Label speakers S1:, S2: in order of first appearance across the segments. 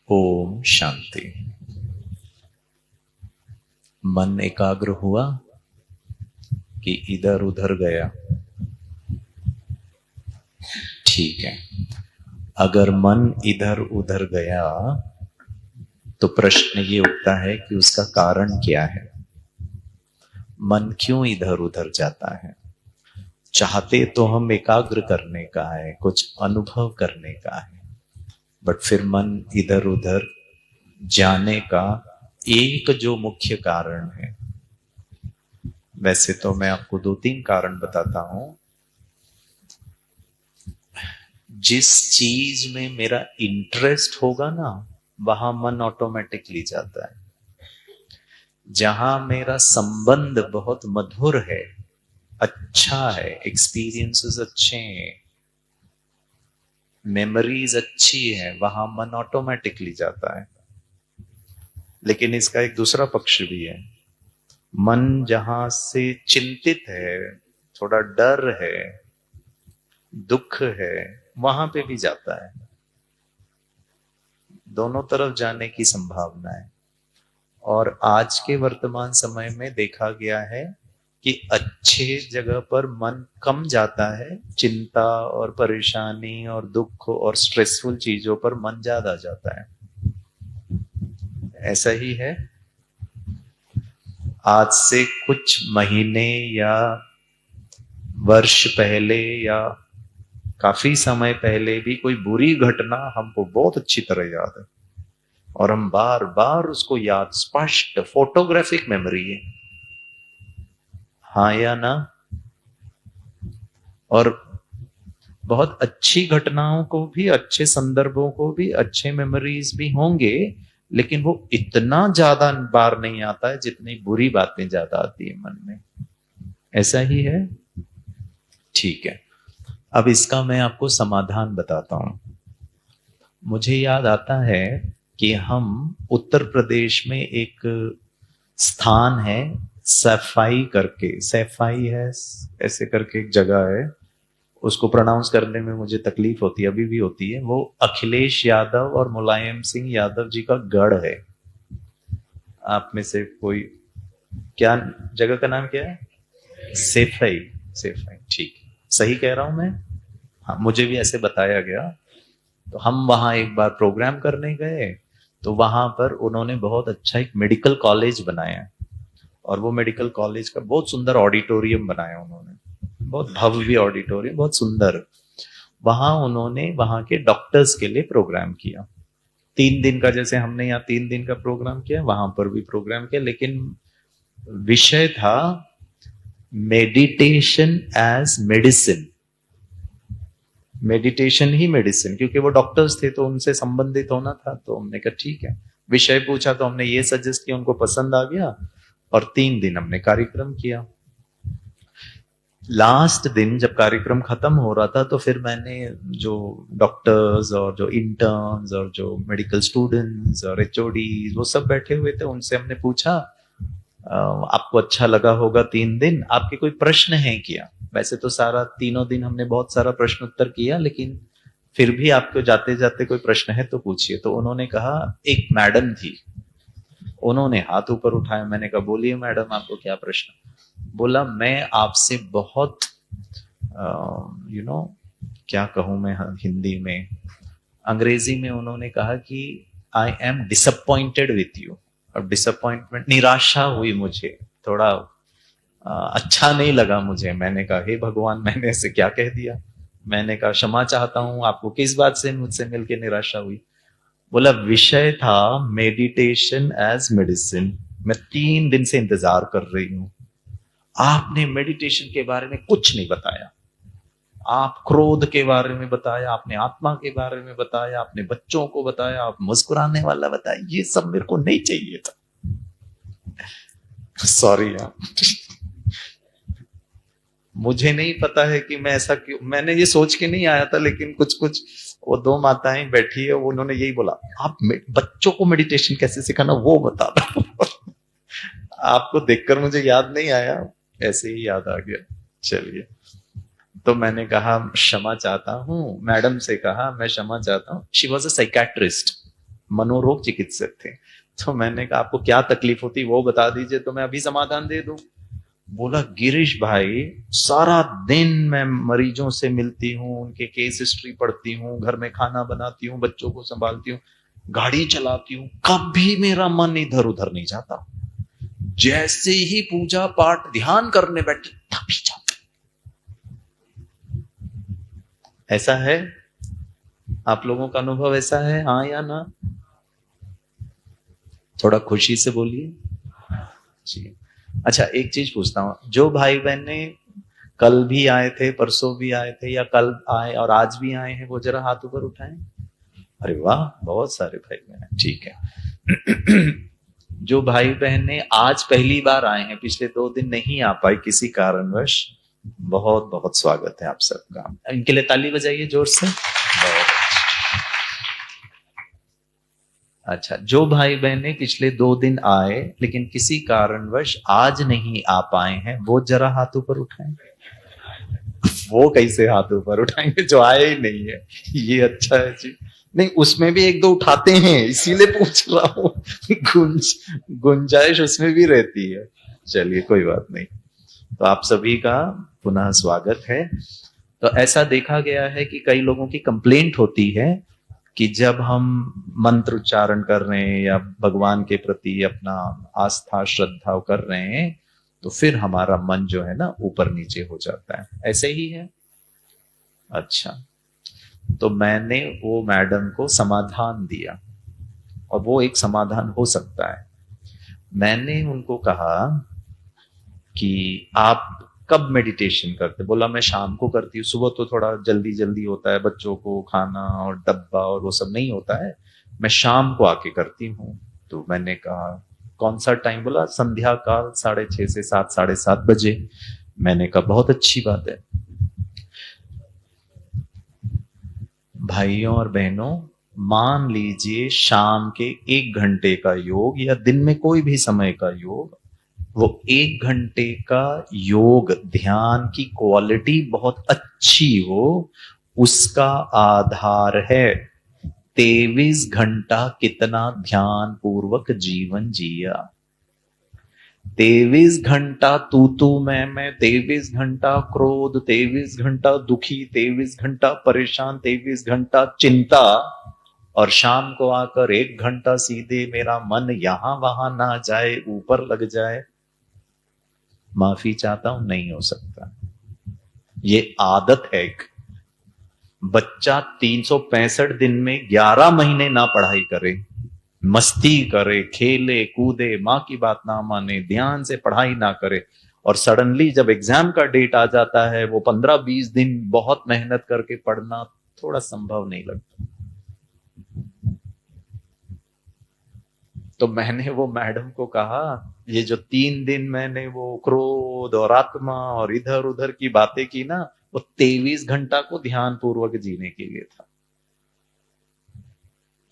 S1: ओम शांति। मन एकाग्र हुआ कि इधर उधर गया? ठीक है। अगर मन इधर उधर गया तो प्रश्न ये उठता है कि उसका कारण क्या है। मन क्यों इधर उधर जाता है? चाहते तो हम एकाग्र करने का है, कुछ अनुभव करने का है, बट फिर मन इधर उधर जाने का एक जो मुख्य कारण है, वैसे तो मैं आपको 2-3 कारण बताता हूं। जिस चीज में मेरा इंटरेस्ट होगा ना, वहां मन ऑटोमेटिकली जाता है। जहां मेरा संबंध बहुत मधुर है, अच्छा है, एक्सपीरियंसेस अच्छे हैं, मेमोरीज अच्छी है, वहां मन ऑटोमेटिकली जाता है। लेकिन इसका एक दूसरा पक्ष भी है। मन जहां से चिंतित है, थोड़ा डर है, दुख है, वहां पे भी जाता है। दोनों तरफ जाने की संभावना है। और आज के वर्तमान समय में देखा गया है कि अच्छे जगह पर मन कम जाता है, चिंता और परेशानी और दुख और स्ट्रेसफुल चीजों पर मन ज्यादा जाता है। ऐसा ही है। आज से कुछ महीने या वर्ष पहले या काफी समय पहले भी कोई बुरी घटना हमको बहुत अच्छी तरह याद है और हम बार बार उसको याद, स्पष्ट फोटोग्राफिक मेमोरी है, हाँ या ना? और बहुत अच्छी घटनाओं को भी, अच्छे संदर्भों को भी, अच्छे मेमोरीज भी होंगे, लेकिन वो इतना ज्यादा बार नहीं आता है जितनी बुरी बातें ज्यादा आती है मन में। ऐसा ही है। ठीक है। अब इसका मैं आपको समाधान बताता हूं। मुझे याद आता है कि हम उत्तर प्रदेश में एक स्थान है, सैफाई करके, सैफाई है ऐसे करके एक जगह है, उसको प्रोनाउंस करने में मुझे तकलीफ होती है, अभी भी होती है। वो अखिलेश यादव और मुलायम सिंह यादव जी का गढ़ है। आप में से कोई, क्या जगह का नाम क्या है? सेफाई। सेफाई, ठीक। सही कह रहा हूं मैं? हाँ, मुझे भी ऐसे बताया गया। तो हम वहां एक बार प्रोग्राम करने गए, तो वहां पर उन्होंने बहुत अच्छा एक मेडिकल कॉलेज बनाया, और वो मेडिकल कॉलेज का बहुत सुंदर ऑडिटोरियम बनाया उन्होंने, बहुत भव्य ऑडिटोरियम, बहुत सुंदर। वहां उन्होंने वहां के डॉक्टर्स के लिए प्रोग्राम किया, 3 दिन का। जैसे हमने यहाँ 3 दिन का प्रोग्राम किया, वहां पर भी प्रोग्राम किया, लेकिन विषय था मेडिटेशन एज मेडिसिन। मेडिटेशन ही मेडिसिन, क्योंकि वो डॉक्टर्स थे तो उनसे संबंधित होना था। तो हमने कहा ठीक है, विषय पूछा तो हमने ये सजेस्ट किया, उनको पसंद आ गया, और 3 दिन हमने कार्यक्रम किया। लास्ट दिन जब कार्यक्रम खत्म हो रहा था, तो फिर मैंने जो डॉक्टर्स और जो इंटर्न्स और जो मेडिकल स्टूडेंट्स और एचओडी वो सब बैठे हुए थे, उनसे हमने पूछा, आपको अच्छा लगा होगा 3 दिन, आपके कोई प्रश्न है क्या? वैसे तो सारा 3 दिन हमने बहुत सारा प्रश्न उत्तर किया, लेकिन फिर भी आपको जाते जाते कोई प्रश्न है तो पूछिए। तो उन्होंने कहा, एक मैडम थी, उन्होंने हाथ ऊपर उठाया। मैंने कहा बोलिए मैडम, आपको क्या प्रश्न? बोला, मैं आपसे बहुत यू नो क्या कहूं मैं हिंदी में, अंग्रेजी में उन्होंने कहा कि I am disappointed with you. और डिसअपॉइंटमेंट, निराशा हुई मुझे, थोड़ा अच्छा नहीं लगा मुझे। मैंने कहा हे भगवान, मैंने ऐसे क्या कह दिया? मैंने कहा क्षमा चाहता हूं, आपको किस बात से मुझसे मिलकर निराशा हुई? बोला, विषय था मेडिटेशन एज मेडिसिन। मैं 3 दिन से इंतजार कर रही हूं, आपने मेडिटेशन के बारे में कुछ नहीं बताया। आप क्रोध के बारे में बताया, आपने आत्मा के बारे में बताया, आपने बच्चों को बताया, आप मुस्कुराने वाला बताया, ये सब मेरे को नहीं चाहिए था। सॉरी यार, मुझे नहीं पता है कि मैं ऐसा क्यों, मैंने ये सोच के नहीं आया था, लेकिन कुछ कुछ वो 2 माताएं बैठी है, उन्होंने यही बोला, आप बच्चों को मेडिटेशन कैसे सिखाना वो बता दो। आपको देखकर मुझे याद नहीं आया, ऐसे ही याद आ गया। चलिए, तो मैंने कहा क्षमा चाहता हूं, मैडम से कहा मैं क्षमा चाहता हूं। शी वॉज अ साइकेट्रिस्ट, मनोरोग चिकित्सक थे। तो मैंने कहा आपको क्या तकलीफ होती वो बता दीजिए तो मैं अभी समाधान दे दूं। बोला गिरीश भाई सारा दिन मैं मरीजों से मिलती हूँ, उनके केस हिस्ट्री पढ़ती हूँ, घर में खाना बनाती हूँ, बच्चों को संभालती हूँ, गाड़ी चलाती हूँ, कभी मेरा मन इधर उधर नहीं जाता। जैसे ही पूजा पाठ ध्यान करने बैठे तभी जाता। ऐसा है? आप लोगों का अनुभव ऐसा है, हाँ या ना? थोड़ा खुशी से बोलिए जी। अच्छा एक चीज पूछता हूं, जो भाई बहन ने कल भी आए थे, परसों भी आए थे, या कल आए और आज भी आए हैं, वो जरा हाथ ऊपर उठाएं। अरे वाह, बहुत सारे भाई बहन हैं, ठीक है। जो भाई बहन ने आज पहली बार आए हैं, पिछले 2 दिन नहीं आ पाए किसी कारणवश, बहुत बहुत स्वागत है आप सबका। इनके लिए ताली बजाइए जोर से। बहुत अच्छा, जो भाई बहने पिछले 2 दिन आए लेकिन किसी कारणवश आज नहीं आ पाए हैं, वो जरा हाथ ऊपर उठाएं। वो कैसे हाथ ऊपर उठाएंगे जो आए ही नहीं है? ये अच्छा है जी। नहीं, उसमें भी 1-2 उठाते हैं, इसीलिए पूछ रहा हूं। गुंजाइश उसमें भी रहती है। चलिए कोई बात नहीं। तो आप सभी का पुनः स्वागत है। तो ऐसा देखा गया है कि कई लोगों की कंप्लेंट होती है कि जब हम मंत्र उच्चारण कर रहे हैं या भगवान के प्रति अपना आस्था श्रद्धा कर रहे हैं तो फिर हमारा मन जो है ना ऊपर नीचे हो जाता है। ऐसे ही है? अच्छा, तो मैंने वो मैडम को समाधान दिया और वो एक समाधान हो सकता है। मैंने उनको कहा कि आप कब मेडिटेशन करते? बोला मैं शाम को करती हूँ, सुबह तो थोड़ा जल्दी जल्दी होता है, बच्चों को खाना और डब्बा और वो सब नहीं होता है, मैं शाम को आके करती हूँ। तो मैंने कहा कौन सा टाइम? बोला संध्या काल 6:30 से 7, 7:30 बजे। मैंने कहा बहुत अच्छी बात है। भाइयों और बहनों, मान लीजिए शाम के 1 घंटे का योग या दिन में कोई भी समय का योग, वो 1 घंटे का योग ध्यान की क्वालिटी बहुत अच्छी हो, उसका आधार है 23 घंटा कितना ध्यान पूर्वक जीवन जिया। 23 घंटा तू मैं, 23 घंटा क्रोध, 23 घंटा दुखी, 23 घंटा परेशान, 23 घंटा चिंता, और शाम को आकर 1 घंटा सीधे मेरा मन यहां वहां ना जाए, ऊपर लग जाए। माफी चाहता हूं, नहीं हो सकता। ये आदत है। एक बच्चा 365 दिन में 11 महीने ना पढ़ाई करे, मस्ती करे, खेले कूदे, मां की बात ना माने, ध्यान से पढ़ाई ना करे, और सडनली जब एग्जाम का डेट आ जाता है वो 15-20 दिन बहुत मेहनत करके पढ़ना थोड़ा संभव नहीं लगता। तो मैंने वो मैडम को कहा ये जो 3 दिन मैंने वो क्रोध और आत्मा और इधर उधर की बातें की ना, वो 23 घंटा को ध्यान पूर्वक जीने के लिए था।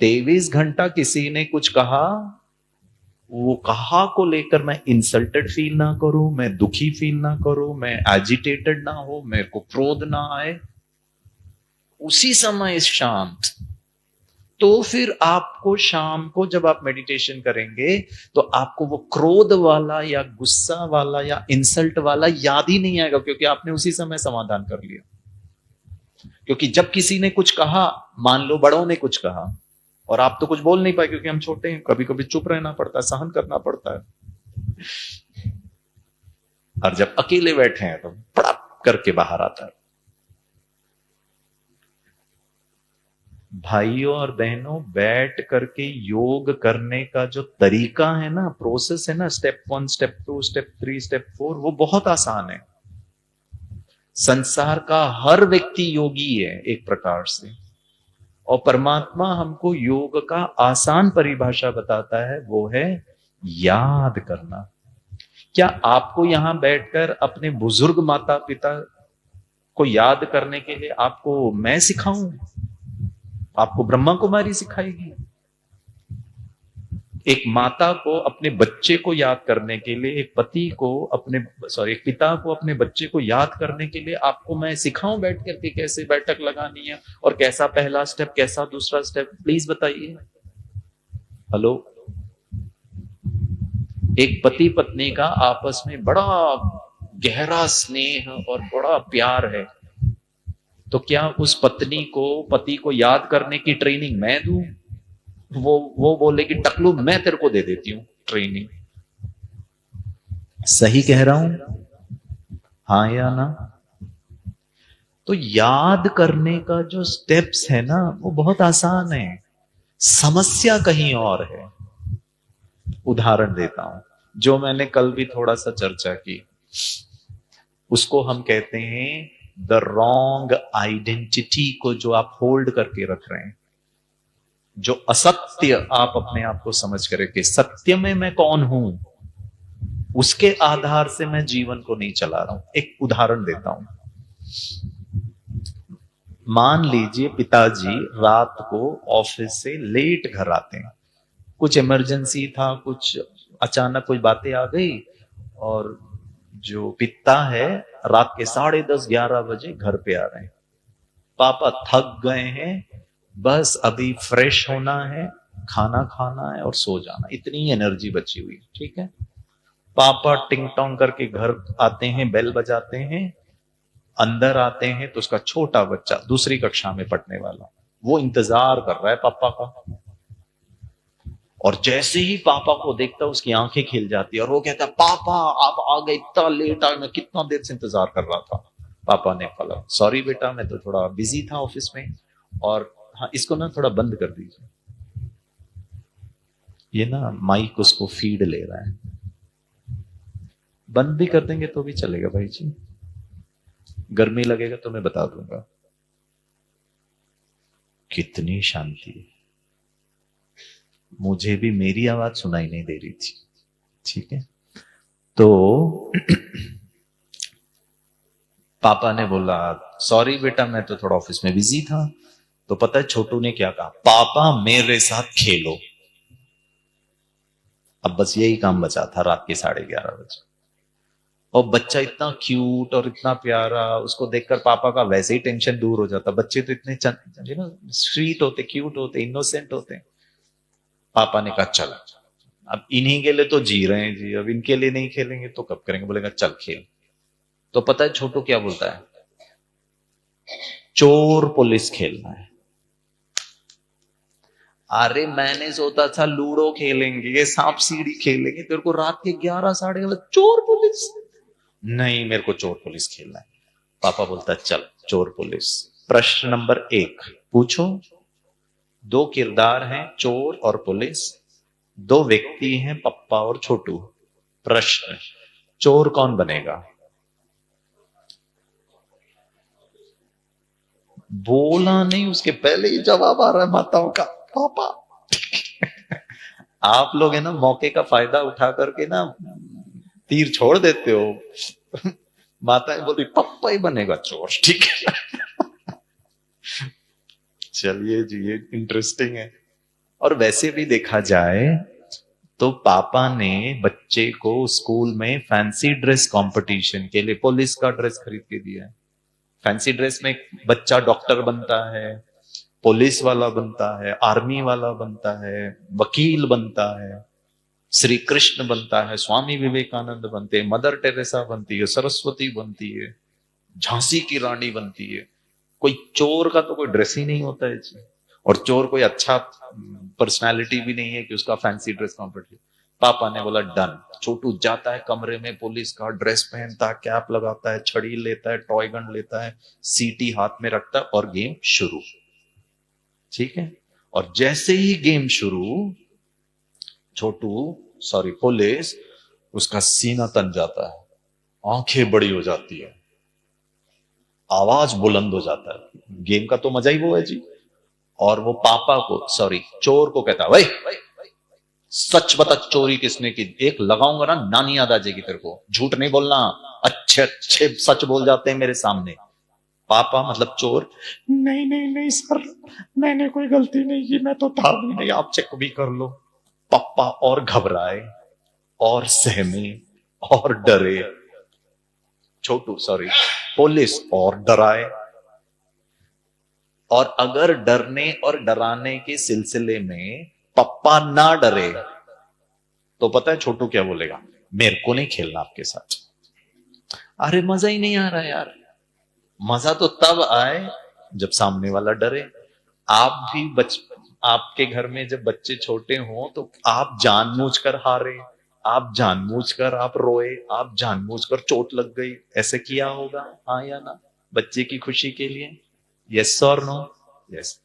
S1: 23 घंटा किसी ने कुछ कहा, वो कहा को लेकर मैं इंसल्टेड फील ना करूं, मैं दुखी फील ना करूं, मैं एजिटेटेड ना हो, मेरे को क्रोध ना आए, उसी समय शांत। तो फिर आपको शाम को जब आप मेडिटेशन करेंगे तो आपको वो क्रोध वाला या गुस्सा वाला या इंसल्ट वाला याद ही नहीं आएगा, क्योंकि आपने उसी समय समाधान कर लिया। क्योंकि जब किसी ने कुछ कहा, मान लो बड़ों ने कुछ कहा और आप तो कुछ बोल नहीं पाए क्योंकि हम छोटे हैं, कभी कभी चुप रहना पड़ता है, सहन करना पड़ता है। और जब अकेले बैठे हैं तो पड़प करके बाहर आता है। भाइयों और बहनों, बैठ करके योग करने का जो तरीका है ना, प्रोसेस है ना, स्टेप 1, स्टेप 2, स्टेप 3, स्टेप 4, वो बहुत आसान है। संसार का हर व्यक्ति योगी है एक प्रकार से, और परमात्मा हमको योग का आसान परिभाषा बताता है, वो है याद करना। क्या आपको यहां बैठकर अपने बुजुर्ग माता पिता को याद करने के लिए आपको मैं सिखाऊं? आपको ब्रह्मा कुमारी सिखाएगी? एक माता को अपने बच्चे को याद करने के लिए, एक पति को एक पिता को अपने बच्चे को याद करने के लिए आपको मैं सिखाऊं बैठ करके कैसे बैठक लगानी है और कैसा पहला स्टेप, कैसा दूसरा स्टेप? प्लीज बताइए। हेलो, एक पति पत्नी का आपस में बड़ा गहरा स्नेह और बड़ा प्यार है, तो क्या उस पत्नी को पति को याद करने की ट्रेनिंग मैं दूं? वो बोले कि टकलू मैं तेरे को दे देती हूं ट्रेनिंग। सही कह रहा हूं? हाँ या ना? तो याद करने का जो स्टेप्स है ना, वो बहुत आसान है, समस्या कहीं और है। उदाहरण देता हूं, जो मैंने कल भी थोड़ा सा चर्चा की, उसको हम कहते हैं द रॉन्ग आइडेंटिटी को जो आप होल्ड करके रख रहे हैं, जो असत्य आप अपने आप को समझ कर कि सत्य में मैं कौन हूं, उसके आधार से मैं जीवन को नहीं चला रहा हूं। एक उदाहरण देता हूं, मान लीजिए पिताजी रात को ऑफिस से लेट घर आते हैं, कुछ इमरजेंसी था, कुछ अचानक कोई बातें आ गई, और जो पिता है रात के 10:30-11 बजे घर पे आ रहे हैं। पापा थक गए हैं, बस अभी फ्रेश होना है, खाना खाना है और सो जाना, इतनी एनर्जी बची हुई। ठीक है, पापा टिंग टोंग करके घर आते हैं, बेल बजाते हैं, अंदर आते हैं तो उसका छोटा बच्चा दूसरी कक्षा में पढ़ने वाला, वो इंतजार कर रहा है पापा का, और जैसे ही पापा को देखता है उसकी आंखें खिल जाती है और वो कहता है पापा आप आ गए, इतना लेट आ, मैं कितना देर से इंतजार कर रहा था। पापा ने बोला सॉरी बेटा, मैं तो थोड़ा बिजी था ऑफिस में, और हाँ इसको ना थोड़ा बंद कर दीजिए, ये ना माइक उसको फीड ले रहा है। बंद भी कर देंगे तो भी चलेगा भाई जी, गर्मी लगेगा तो मैं बता दूंगा। कितनी शांति है, मुझे भी मेरी आवाज सुनाई नहीं दे रही थी। ठीक है, तो पापा ने बोला सॉरी बेटा, मैं तो थोड़ा ऑफिस में बिजी था। तो पता है छोटू ने क्या कहा? पापा मेरे साथ खेलो। अब बस यही काम बचा था रात के 11:30 बजे, और बच्चा इतना क्यूट और इतना प्यारा, उसको देखकर पापा का वैसे ही टेंशन दूर हो जाता। बच्चे तो इतने स्वीट होते, क्यूट होते, इनोसेंट होते। पापा ने कहा चल, अब इन्हीं के लिए तो जी रहे हैं जी, अब इनके लिए नहीं खेलेंगे तो कब करेंगे? बोलेगा चल खेल। तो पता है छोटू क्या बोलता है? चोर पुलिस खेलना है। अरे मैंने सोचा था लूडो खेलेंगे, सांप सीढ़ी खेलेंगे, तेरे को रात के 11 साढ़े 11 चोर पुलिस? नहीं, मेरे को चोर पुलिस खेलना है। पापा बोलता चल चोर पुलिस। प्रश्न नंबर 1 पूछो। दो किरदार हैं, चोर और पुलिस, दो व्यक्ति हैं, पप्पा और छोटू। प्रश्न, चोर कौन बनेगा? बोला नहीं, उसके पहले ही जवाब आ रहा है माताओं का, पापा। आप लोग है ना मौके का फायदा उठा करके ना तीर छोड़ देते हो। माताएं बोली पप्पा ही बनेगा चोर, ठीक है। चलिए जी, ये इंटरेस्टिंग है। और वैसे भी देखा जाए तो पापा ने बच्चे को स्कूल में फैंसी ड्रेस कंपटीशन के लिए पुलिस का ड्रेस खरीद के दिया है। फैंसी ड्रेस में बच्चा डॉक्टर बनता है, पुलिस वाला बनता है, आर्मी वाला बनता है, वकील बनता है, श्री कृष्ण बनता है, स्वामी विवेकानंद बनते हैं, मदर टेरेसा बनती है, सरस्वती बनती है, झांसी की रानी बनती है। कोई चोर का तो कोई ड्रेस ही नहीं होता है जी, और चोर कोई अच्छा पर्सनालिटी भी नहीं है कि उसका फैंसी ड्रेस कॉम्पिटिशन। पापा ने बोला डन। छोटू जाता है कमरे में, पुलिस का ड्रेस पहनता है, कैप लगाता है, छड़ी लेता है, टॉय गन लेता है, सीटी हाथ में रखता है और गेम शुरू। ठीक है, और जैसे ही गेम शुरू, छोटू सॉरी पुलिस, उसका सीना तन जाता है, आंखें बड़ी हो जाती है, आवाज बुलंद हो जाता है। गेम का तो मजा ही वो है जी। और वो पापा को सॉरी चोर को कहता है भाई सच बता चोरी किसने की? एक लगाऊंगा ना नानी याद आ जाएगी तेरे को, झूठ नहीं बोलना, अच्छे अच्छे सच बोल जाते हैं मेरे सामने। पापा मतलब चोर, नहीं नहीं नहीं सर, मैंने कोई गलती नहीं की, मैं तो था भी नहीं, आप चेक भी कर लो। पापा और घबराए और सहमे और डरे, छोटू सॉरी पुलिस और डराए। और अगर डरने और डराने के सिलसिले में पप्पा ना डरे तो पता है छोटू क्या बोलेगा, मेरे को नहीं खेलना आपके साथ। अरे मजा ही नहीं आ रहा यार। मजा तो तब आए जब सामने वाला डरे। आप भी आपके घर में जब बच्चे छोटे हों तो आप जानबूझकर हारे, आप जानबूझकर आप रोए, आप जानबूझकर चोट लग गई, ऐसे किया होगा, हाँ या ना, बच्चे की खुशी के लिए? यस और नो? यस।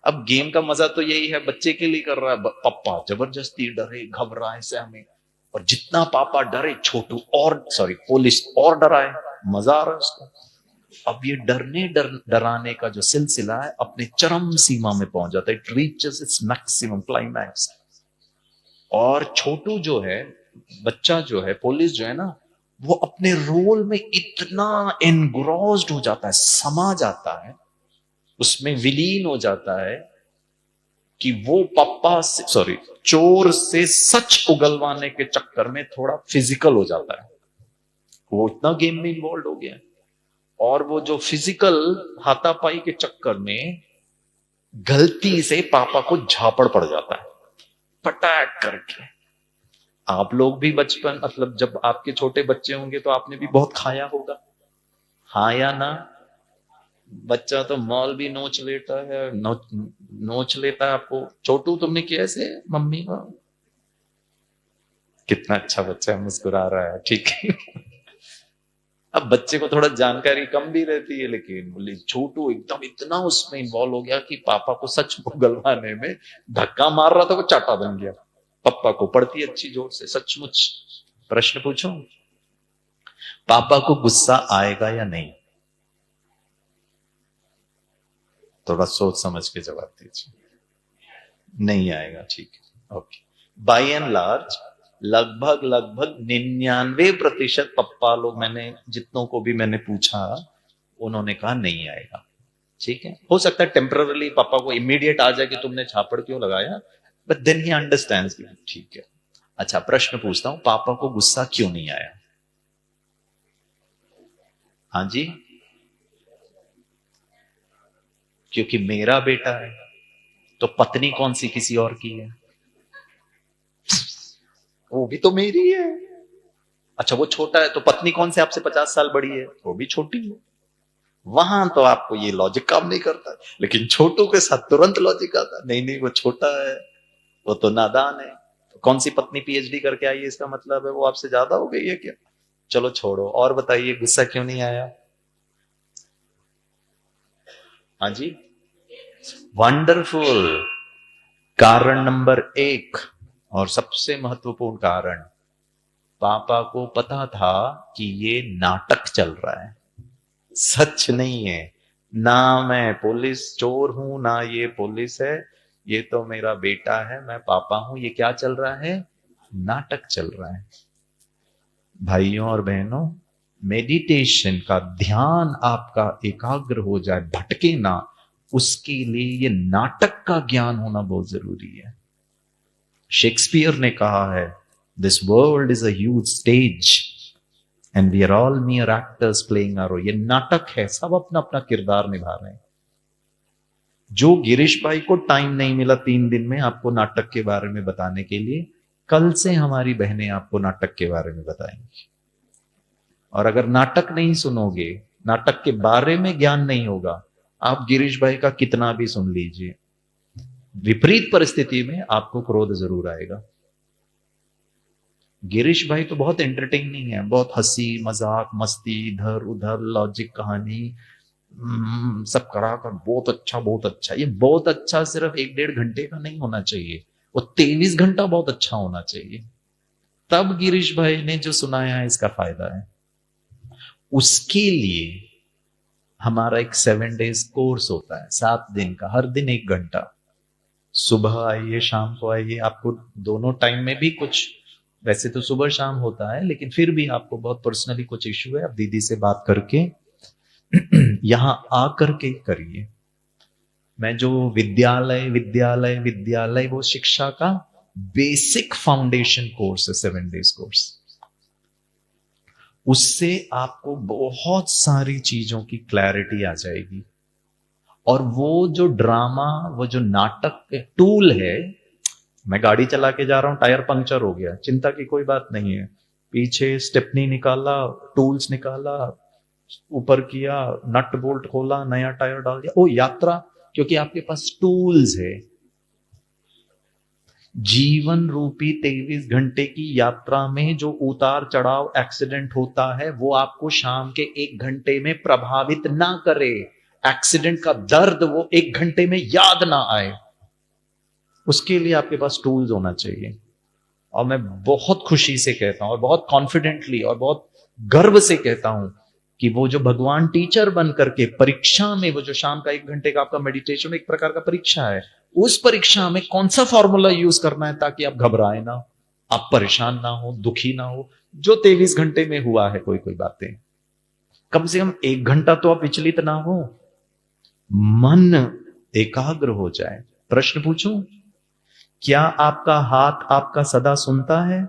S1: अब गेम का मजा तो यही है, बच्चे के लिए कर रहा है पप्पा, जबरदस्ती डरे घबराए से हमें, और जितना पापा डरे छोटू और पुलिस और डराए, मजा आ रहा है उसको। अब ये डराने का जो सिलसिला है अपने चरम सीमा में पहुंच जाता है, it reaches its maximum climax. और छोटू जो है, बच्चा जो है, पुलिस जो है ना, वो अपने रोल में इतना एनग्रॉस्ड हो जाता है, समा जाता है, उसमें विलीन हो जाता है कि वो पप्पा से चोर से सच उगलवाने के चक्कर में थोड़ा फिजिकल हो जाता है। वो इतना गेम में इन्वॉल्व हो गया है, और वो जो फिजिकल हाथापाई के चक्कर में गलती से पापा को झापड़ पड़ जाता है, पटाक करके। आप लोग भी बचपन, मतलब जब आपके छोटे बच्चे होंगे तो आपने भी बहुत खाया होगा, हाँ या ना? बच्चा तो मॉल भी नोच लेता है, नोच लेता है आपको। छोटू तुमने किया ऐसे मम्मी को? कितना अच्छा बच्चा है, मुस्कुरा रहा है, ठीक है। अब बच्चे को थोड़ा जानकारी कम भी रहती है, लेकिन बोले छोटू एकदम इतना उसमें इन्वॉल्व हो गया कि पापा को सच उगलवाने में धक्का मार रहा था, वो चाटा बन गया। पापा को पड़ती अच्छी जोर से, सचमुच। प्रश्न पूछूं, पापा को गुस्सा आएगा या नहीं? थोड़ा सोच समझ के जवाब दीजिए। नहीं आएगा, ठीक है, ओके। बाय एंड लार्ज लगभग 99% पप्पा लोग, मैंने जितनों को भी मैंने पूछा, उन्होंने कहा नहीं आएगा। ठीक है, हो सकता है टेम्पररी पापा को इमीडिएट आ जाए कि तुमने छापड़ क्यों लगाया, बट देन ही अंडरस्टैंड्स, ठीक है। अच्छा, प्रश्न पूछता हूं, पापा को गुस्सा क्यों नहीं आया? हाँ जी? क्योंकि मेरा बेटा है। तो पत्नी कौन सी किसी और की है? वो भी तो मेरी है। अच्छा, वो छोटा है तो पत्नी कौन से आपसे 50 साल बड़ी है? वो भी छोटी है। वहां तो आपको ये लॉजिक काम नहीं करता, लेकिन छोटू के साथ तुरंत लॉजिक आता, नहीं नहीं वो छोटा है, वो तो नादान है। तो कौन सी पत्नी पीएचडी करके आई है, इसका मतलब है वो आपसे ज्यादा हो गई है क्या? चलो छोड़ो, और बताइए गुस्सा क्यों नहीं आया? हाँ जी? वंडरफुल। कारण नंबर 1 और सबसे महत्वपूर्ण कारण, पापा को पता था कि ये नाटक चल रहा है, सच नहीं है। ना मैं पुलिस चोर हूं, ना ये पुलिस है, ये तो मेरा बेटा है, मैं पापा हूं। ये क्या चल रहा है? नाटक चल रहा है। भाइयों और बहनों, मेडिटेशन का ध्यान आपका एकाग्र हो जाए, भटके ना, उसके लिए ये नाटक का ज्ञान होना बहुत जरूरी है। शेक्सपियर ने कहा है, this world is a huge stage and we are all mere actors playing our role. ये नाटक है, सब अपना अपना किरदार निभा रहे हैं। जो गिरीश भाई को टाइम नहीं मिला 3 दिन में आपको नाटक के बारे में बताने के लिए, कल से हमारी बहनें आपको नाटक के बारे में बताएंगी। और अगर नाटक नहीं सुनोगे, नाटक के बारे में ज्ञान नहीं होगा, आप गिरीश भाई का कितना भी सुन लीजिए, विपरीत परिस्थिति में आपको क्रोध जरूर आएगा। गिरीश भाई तो बहुत एंटरटेनिंग है, बहुत हंसी मजाक मस्ती, इधर उधर लॉजिक कहानी सब करा कर बहुत अच्छा बहुत अच्छा। ये बहुत अच्छा सिर्फ 1-1.5 घंटे का नहीं होना चाहिए, वो 23 घंटा बहुत अच्छा होना चाहिए। तब गिरीश भाई ने जो सुनाया है इसका फायदा है। उसके लिए हमारा एक 7 डेज कोर्स होता है, 7 दिन का, हर दिन 1 घंटा। सुबह आइए, शाम को आइए। आपको दोनों टाइम में भी कुछ, वैसे तो सुबह शाम होता है, लेकिन फिर भी आपको बहुत पर्सनली कुछ इश्यू है, आप दीदी से बात करके यहां आकर के करिए। मैं जो विद्यालय विद्यालय विद्यालय वो शिक्षा का बेसिक फाउंडेशन कोर्स है, 7 डेज कोर्स। उससे आपको बहुत सारी चीजों की क्लैरिटी आ जाएगी। और वो जो ड्रामा, वो जो नाटक टूल है, मैं गाड़ी चला के जा रहा हूं, टायर पंक्चर हो गया, चिंता की कोई बात नहीं है, पीछे स्टेपनी निकाला, टूल्स निकाला, ऊपर किया, नट बोल्ट खोला, नया टायर डाल दिया, ओ यात्रा, क्योंकि आपके पास टूल्स है। जीवन रूपी 23 घंटे की यात्रा में जो उतार चढ़ाव एक्सीडेंट होता है वो आपको शाम के 1 घंटे में प्रभावित ना करे, एक्सीडेंट का दर्द वो 1 घंटे में याद ना आए, उसके लिए आपके पास टूल्स होना चाहिए। और मैं बहुत खुशी से कहता हूं और बहुत कॉन्फिडेंटली और बहुत गर्व से कहता हूं कि वो जो भगवान टीचर बन करके परीक्षा में, वो जो शाम का 1 घंटे का आपका मेडिटेशन एक प्रकार का परीक्षा है, उस परीक्षा में कौन सा फॉर्मूला यूज करना है ताकि आप घबराए ना, आप परेशान ना हो, दुखी ना हो, जो 23 घंटे में हुआ है कोई कोई बातें, कम से कम 1 घंटा तो आप विचलित ना हो, मन एकाग्र हो जाए। प्रश्न पूछूं, क्या आपका हाथ आपका सदा सुनता है?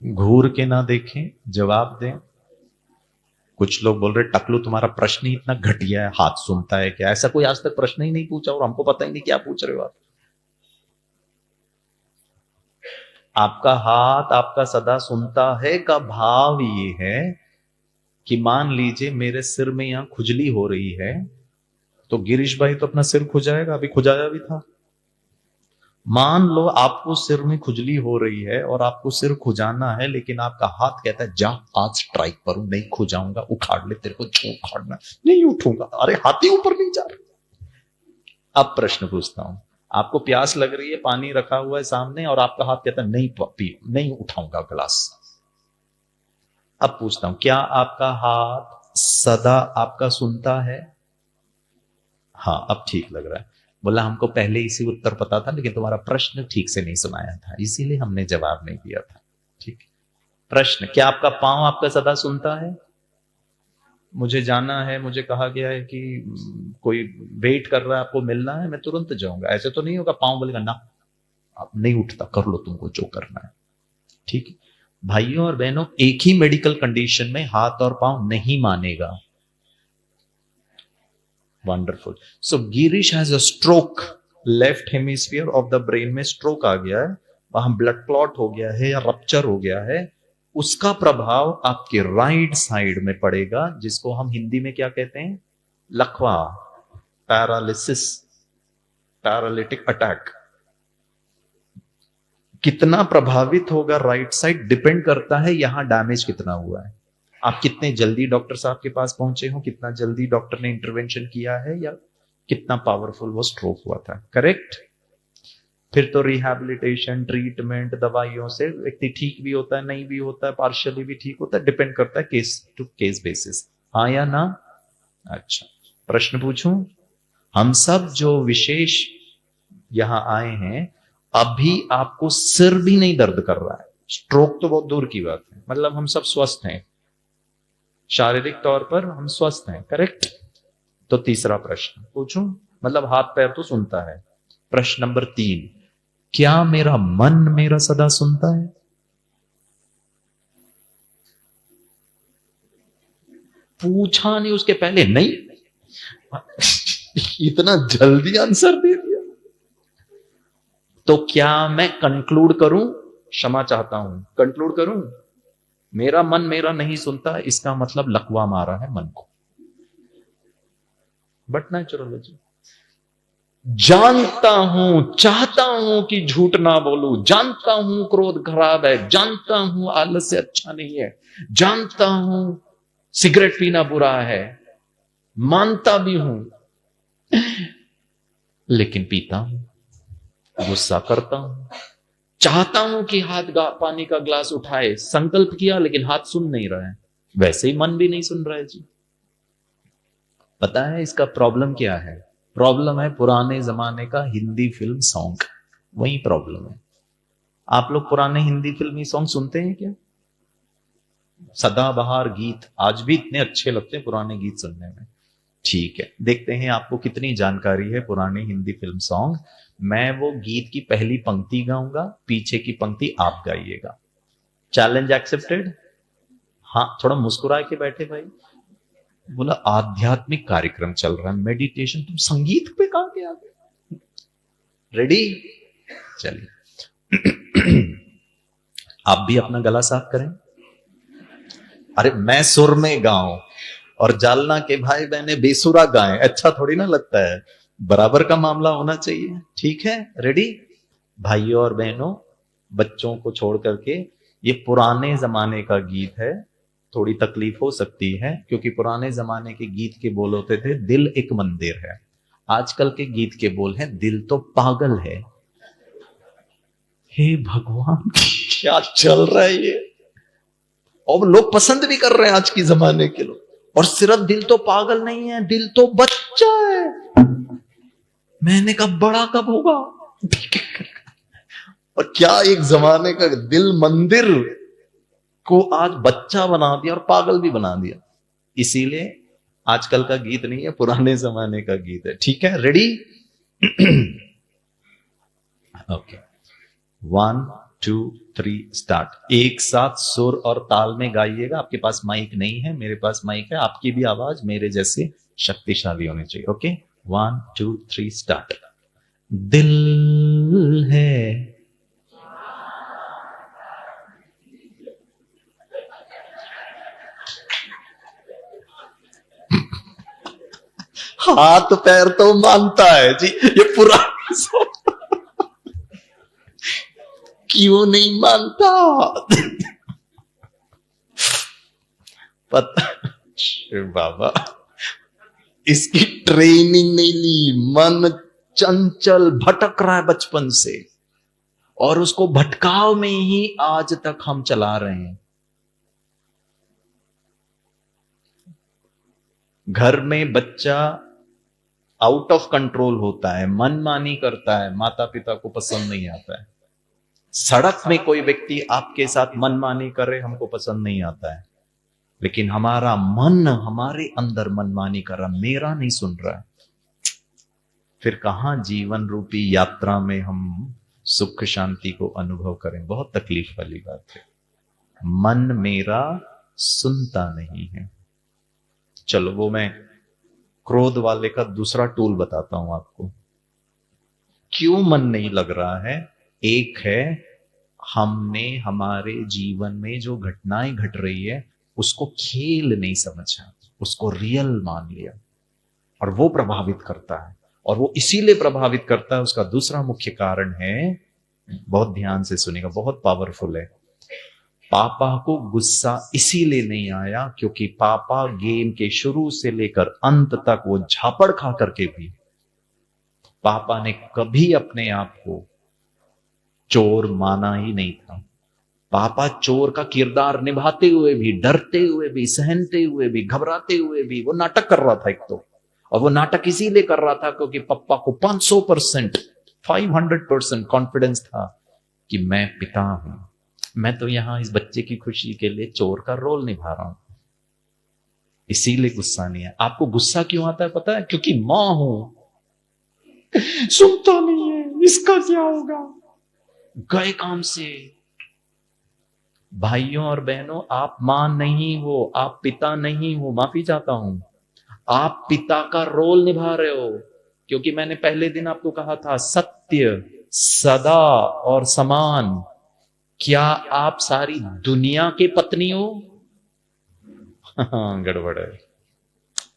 S1: घूर के ना देखें, जवाब दें। कुछ लोग बोल रहे टकलू तुम्हारा प्रश्न ही इतना घटिया है, हाथ सुनता है क्या? ऐसा कोई आज तक प्रश्न ही नहीं पूछा और हमको पता ही नहीं क्या पूछ रहे हो आप। आपका हाथ आपका सदा सुनता है का भाव ये है कि मान लीजिए मेरे सिर में यहां खुजली हो रही है, तो गिरीश भाई तो अपना सिर खुजाएगा, अभी खुजाया भी था। मान लो आपको सिर में खुजली हो रही है और आपको सिर खुजाना है, लेकिन आपका हाथ कहता है जा आज स्ट्राइक करूं, नहीं खुजाऊंगा, उखाड़ ले, तेरे को क्यों उखाड़ना, नहीं उठूंगा, अरे हाथ ही ऊपर नहीं जा रहा। अब प्रश्न पूछता हूं, आपको प्यास लग रही है, पानी रखा हुआ है सामने और आपका हाथ कहता है नहीं पी, नहीं उठाऊंगा गिलास। अब पूछता हूं, क्या आपका हाथ सदा आपका सुनता है? हाँ, अब ठीक लग रहा है। बोला हमको पहले इसी उत्तर पता था, लेकिन तुम्हारा प्रश्न ठीक से नहीं सुनाया था, इसीलिए हमने जवाब नहीं दिया था। ठीक। प्रश्न, क्या आपका पांव आपका सदा सुनता है? मुझे जाना है, मुझे कहा गया है कि कोई वेट कर रहा है, आपको मिलना है, मैं तुरंत जाऊंगा, ऐसे तो नहीं होगा पांव बोलेगा ना आप नहीं उठता, कर लो तुमको जो करना है। ठीक है भाइयों और बहनों, एक ही मेडिकल कंडीशन में हाथ और पांव नहीं मानेगा। Wonderful. So Girish has a stroke, left hemisphere of the brain में स्ट्रोक आ गया है, वहां ब्लड क्लॉट हो गया है या रप्चर हो गया है, उसका प्रभाव आपके राइट साइड में पड़ेगा, जिसको हम हिंदी में क्या कहते हैं? लकवा, पैरालिसिस, पैरालिटिक अटैक। कितना प्रभावित होगा राइट साइड डिपेंड करता है यहां डैमेज कितना हुआ है, आप कितने जल्दी डॉक्टर साहब के पास पहुंचे हो, कितना जल्दी डॉक्टर ने इंटरवेंशन किया है, या कितना पावरफुल वो स्ट्रोक हुआ था। करेक्ट। फिर तो रिहैबिलिटेशन, ट्रीटमेंट, दवाइयों से व्यक्ति ठीक भी होता है, नहीं भी होता है, पार्शियली भी ठीक होता है, डिपेंड करता है केस टू केस बेसिस। हाँ या ना? अच्छा, प्रश्न पूछूं, हम सब जो विशेष यहां आए हैं, अभी आपको सिर भी नहीं दर्द कर रहा है, स्ट्रोक तो बहुत दूर की बात है, मतलब हम सब स्वस्थ हैं, शारीरिक तौर पर हम स्वस्थ हैं। करेक्ट। तो तीसरा प्रश्न पूछूं, मतलब हाथ पैर तो सुनता है। प्रश्न नंबर 3, क्या मेरा मन मेरा सदा सुनता है? पूछा नहीं उसके पहले नहीं इतना जल्दी आंसर दे दिया। तो क्या मैं कंक्लूड करूं? क्षमा चाहता हूं, कंक्लूड करूं, मेरा मन मेरा नहीं सुनता, इसका मतलब लकवा मारा है मन को। बट नेचुरलॉजी, जानता हूं, चाहता हूं कि झूठ ना बोलूं, जानता हूं क्रोध खराब है, जानता हूं आलस से अच्छा नहीं है, जानता हूं सिगरेट पीना बुरा है, मानता भी हूं, लेकिन पीता हूं, गुस्सा करता हूं, चाहता हूं कि पानी का ग्लास उठाए, संकल्प किया लेकिन हाथ सुन नहीं रहा है, वैसे ही मन भी नहीं सुन रहा है जी। पता है इसका प्रॉब्लम क्या है? प्रॉब्लम है पुराने जमाने का हिंदी फिल्म सॉन्ग, वही प्रॉब्लम है। आप लोग पुराने हिंदी फिल्मी सॉन्ग सुनते हैं क्या? सदाबहार गीत आज भी इतने अच्छे लगते हैं पुराने गीत सुनने में। ठीक है, देखते हैं आपको कितनी जानकारी है पुराने हिंदी फिल्म सॉन्ग। मैं वो गीत की पहली पंक्ति गाऊंगा, पीछे की पंक्ति आप गाइएगा। Challenge accepted? हाँ, थोड़ा मुस्कुरा के बैठे भाई। बोला आध्यात्मिक कार्यक्रम चल रहा है, मेडिटेशन, तुम संगीत पे कहां के आ गए? रेडी? चलिए आप भी अपना गला साफ करें। अरे मैं सुर में गाऊं और जालना के भाई बहने बेसुरा गाएं, अच्छा थोड़ी ना लगता है। बराबर का मामला होना चाहिए। ठीक है, रेडी? भाइयों और बहनों, बच्चों को छोड़ करके, ये पुराने जमाने का गीत है। थोड़ी तकलीफ हो सकती है क्योंकि पुराने जमाने के गीत के बोल होते थे दिल एक मंदिर है। आजकल के गीत के बोल हैं दिल तो पागल है। हे भगवान, क्या चल रहा है ये? और लोग पसंद भी कर रहे हैं आज के जमाने के लोग। और सिर्फ दिल तो पागल नहीं है, दिल तो बच्चा है। मैंने कब बड़ा कब होगा? और क्या एक जमाने का दिल मंदिर को आज बच्चा बना दिया और पागल भी बना दिया। इसीलिए आजकल का गीत नहीं है, पुराने जमाने का गीत है। ठीक है, रेडी? Okay, 1 2 3 start. एक साथ सुर और ताल में गाइएगा। आपके पास माइक नहीं है, मेरे पास माइक है। आपकी भी आवाज मेरे जैसे शक्तिशाली होनी चाहिए। Okay, 1 2 3 start. दिल है हाथ पैर तो मानता है जी, ये पुरानी क्यों नहीं मानता? पता बाबा, इसकी ट्रेनिंग नहीं ली। मन चंचल भटक रहा है बचपन से और उसको भटकाव में ही आज तक हम चला रहे हैं। घर में बच्चा आउट ऑफ कंट्रोल होता है, मनमानी करता है, माता पिता को पसंद नहीं आता है। सड़क में कोई व्यक्ति आपके साथ मनमानी करे, हमको पसंद नहीं आता है। लेकिन हमारा मन हमारे अंदर मनमानी कर रहा, मेरा नहीं सुन रहा है। फिर कहां जीवन रूपी यात्रा में हम सुख शांति को अनुभव करें? बहुत तकलीफ वाली बात है। मन मेरा सुनता नहीं है। चलो, वो मैं क्रोध वाले का दूसरा टूल बताता हूं आपको। क्यों मन नहीं लग रहा है? एक है, हमने हमारे जीवन में जो घटनाएं घट रही है उसको खेल नहीं समझा, उसको रियल मान लिया, और वो प्रभावित करता है। और वो इसीलिए प्रभावित करता है, उसका दूसरा मुख्य कारण है, बहुत ध्यान से सुनिएगा, बहुत पावरफुल है। पापा को गुस्सा इसीलिए नहीं आया क्योंकि पापा गेम के शुरू से लेकर अंत तक वो झापड़ खा करके भी पापा ने कभी अपने आप को चोर माना ही नहीं था। पापा चोर का किरदार निभाते हुए भी, डरते हुए भी, सहनते हुए भी, घबराते हुए भी वो नाटक कर रहा था एक तो। और वो नाटक इसीलिए कर रहा था क्योंकि पापा को 500% 500% कॉन्फिडेंस था कि मैं पिता हूं, मैं तो यहां इस बच्चे की खुशी के लिए चोर का रोल निभा रहा हूं। इसीलिए गुस्सा नहीं है। आपको गुस्सा क्यों आता है पता है? क्योंकि मां हूं, सुनता नहीं है, इसका क्या होगा, गए काम से। भाइयों और बहनों, आप मां नहीं हो, आप पिता नहीं हो। माफी चाहता हूं, आप पिता का रोल निभा रहे हो। क्योंकि मैंने पहले दिन आपको कहा था, सत्य सदा और समान। क्या आप सारी दुनिया के पत्नी हो? गड़बड़ है।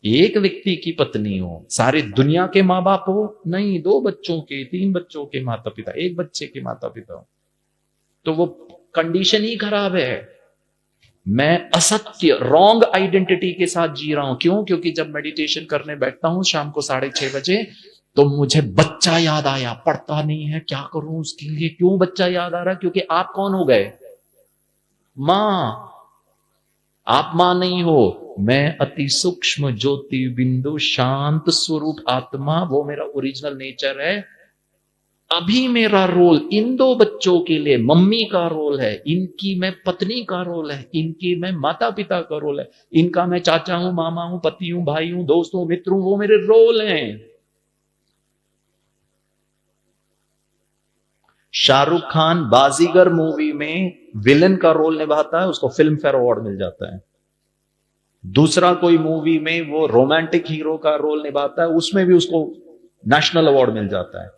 S1: एक व्यक्ति की पत्नी हो, सारी दुनिया के मां बाप हो? नहीं, 2 बच्चों के, 3 बच्चों के माता पिता, 1 बच्चे के माता पिता हो। तो वो कंडीशन ही खराब है। मैं असत्य, रॉन्ग आइडेंटिटी के साथ जी रहा हूं। क्यों? क्योंकि जब मेडिटेशन करने बैठता हूं शाम को 6:30 बजे, तो मुझे बच्चा याद आया, पढ़ता नहीं है, क्या करूं उसके लिए? क्यों बच्चा याद आ रहा है? क्योंकि आप कौन हो गए? मां। आप मां नहीं हो। मैं अति सूक्ष्म ज्योति बिंदु शांत स्वरूप आत्मा, वो मेरा ओरिजिनल नेचर है। अभी मेरा रोल इन 2 बच्चों के लिए मम्मी का रोल है, इनकी मैं पत्नी का रोल है, इनकी मैं माता पिता का रोल है, इनका मैं चाचा हूं, मामा हूं, पति हूं, भाई हूं, दोस्त हूं, मित्र हूं, वो मेरे रोल हैं। शाहरुख खान बाजीगर मूवी में विलन का रोल निभाता है, उसको फिल्म फेयर अवार्ड मिल जाता है। दूसरा कोई मूवी में वो रोमांटिक हीरो का रोल निभाता है, उसमें भी उसको नेशनल अवार्ड मिल जाता है।